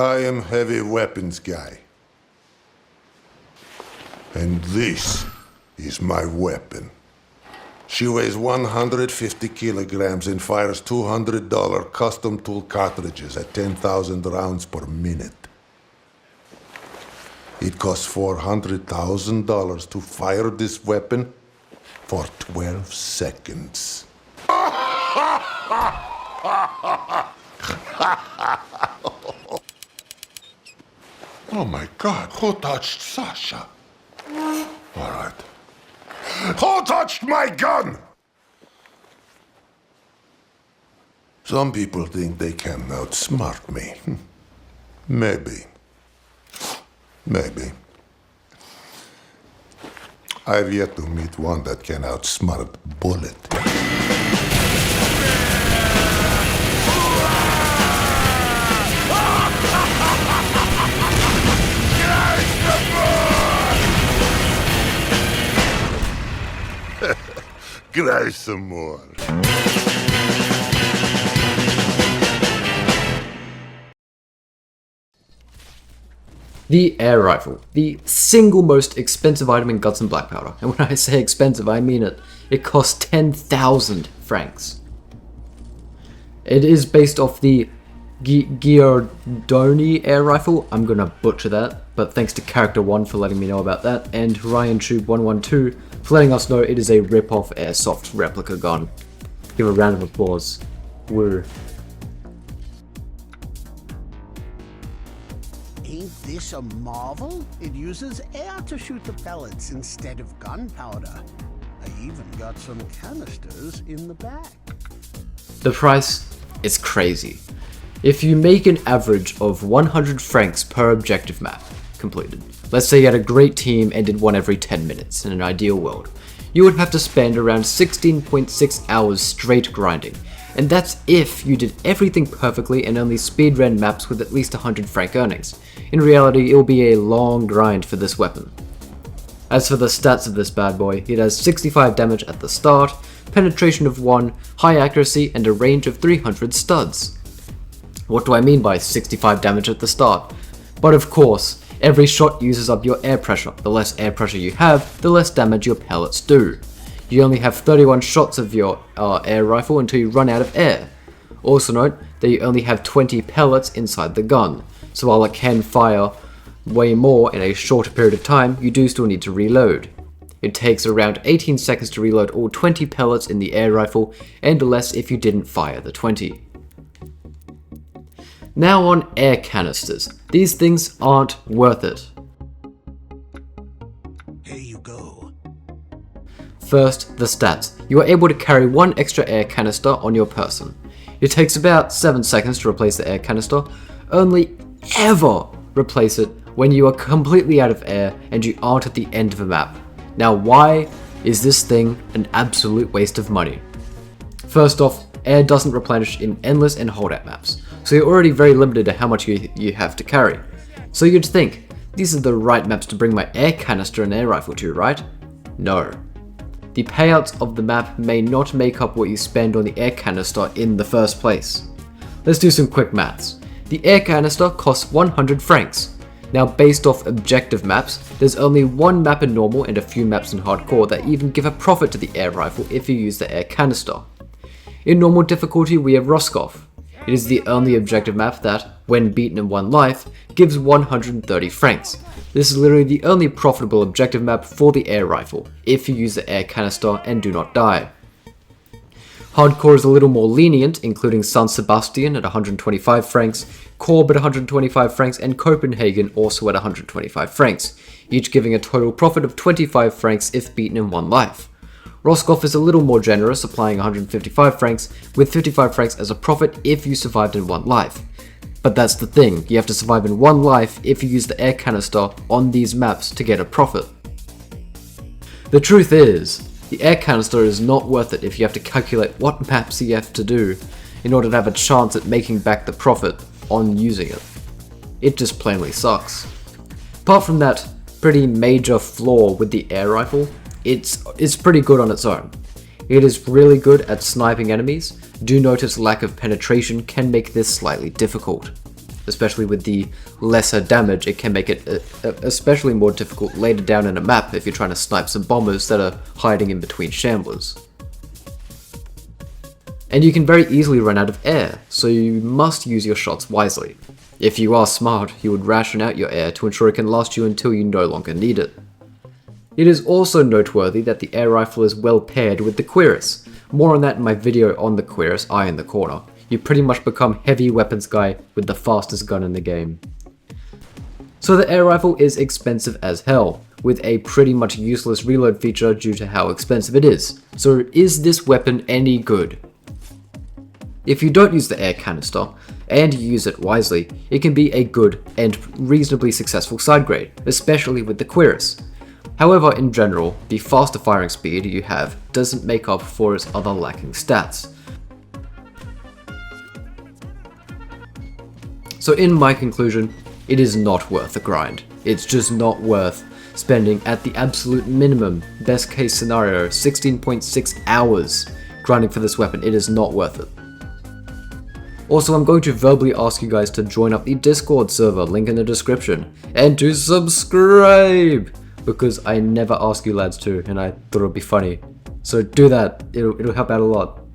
I am heavy weapons guy. And this is my weapon. She weighs 150 kilograms and fires $200 custom tool cartridges at 10,000 rounds per minute. It costs $400,000 to fire this weapon for 12 seconds. Oh my God, who touched Sasha? All right. Who touched my gun? Some people think they can outsmart me. Maybe. Maybe. I've yet to meet one that can outsmart Bullet. Cry some more. The air rifle, the single most expensive item in Guts and Blackpowder. And when I say expensive, I mean it. It costs 10,000 francs. It is based off the Giordoni air rifle. I'm gonna butcher that, but thanks to Character 1 for letting me know about that, and RyanTube112 for letting us know it is a rip-off airsoft replica gun. Give a round of applause. Woo. Ain't this a marvel? It uses air to shoot the pellets instead of gunpowder. I even got some canisters in the back. The price is crazy. If you make an average of 100 francs per objective map completed, let's say you had a great team and did one every 10 minutes in an ideal world, you would have to spend around 16.6 hours straight grinding, and that's if you did everything perfectly and only speedran maps with at least 100 franc earnings. In reality, it will be a long grind for this weapon. As for the stats of this bad boy, it has 65 damage at the start, penetration of 1, high accuracy, and a range of 300 studs. What do I mean by 65 damage at the start? But of course, every shot uses up your air pressure. The less air pressure you have, the less damage your pellets do. You only have 31 shots of your air rifle until you run out of air. Also note that you only have 20 pellets inside the gun, so while it can fire way more in a shorter period of time, you do still need to reload. It takes around 18 seconds to reload all 20 pellets in the air rifle, and less if you didn't fire the 20. Now on air canisters. These things aren't worth it. Here you go. First, the stats. You are able to carry one extra air canister on your person. It takes about 7 seconds to replace the air canister. Only ever replace it when you are completely out of air and you aren't at the end of a map. Now why is this thing an absolute waste of money? First off, air doesn't replenish in endless and holdout maps, so you're already very limited to how much you have to carry. So you'd think, these are the right maps to bring my air canister and air rifle to, right? No. The payouts of the map may not make up what you spend on the air canister in the first place. Let's do some quick maths. The air canister costs 100 francs. Now based off objective maps, there's only one map in normal and a few maps in hardcore that even give a profit to the air rifle if you use the air canister. In normal difficulty we have Roscoff. It is the only objective map that, when beaten in one life, gives 130 francs. This is literally the only profitable objective map for the air rifle, if you use the air canister and do not die. Hardcore is a little more lenient, including San Sebastian at 125 francs, Korb at 125 francs, and Copenhagen also at 125 francs, each giving a total profit of 25 francs if beaten in one life. Roscoff is a little more generous, applying 155 francs, with 55 francs as a profit if you survived in one life. But that's the thing, you have to survive in one life if you use the air canister on these maps to get a profit. The truth is, the air canister is not worth it if you have to calculate what maps you have to do in order to have a chance at making back the profit on using it. It just plainly sucks. Apart from that pretty major flaw with the air rifle, it's pretty good on its own. It is really good at sniping enemies. Do notice lack of penetration can make this slightly difficult. especially with the lesser damage. It can make it especially more difficult later down in a map if you're trying to snipe some bombers that are hiding in between shamblers. And you can very easily run out of air, so you must use your shots wisely. If you are smart, you would ration out your air to ensure it can last you until you no longer need it. It is also noteworthy that the air rifle is well paired with the cuirass. More on that in my video on the cuirass, eye in the corner. You pretty much become heavy weapons guy with the fastest gun in the game. So the air rifle is expensive as hell, with a pretty much useless reload feature due to how expensive it is. So is this weapon any good? If you don't use the air canister, and you use it wisely, it can be a good and reasonably successful side grade, especially with the cuirass. However, in general, the faster firing speed you have doesn't make up for its other lacking stats. So in my conclusion, it is not worth the grind. It's just not worth spending at the absolute minimum, best case scenario, 16.6 hours grinding for this weapon. It is not worth it. Also, I'm going to verbally ask you guys to join up the Discord server, link in the description, and to subscribe, because I never ask you lads to, and I thought it would be funny. So do that, it'll help out a lot.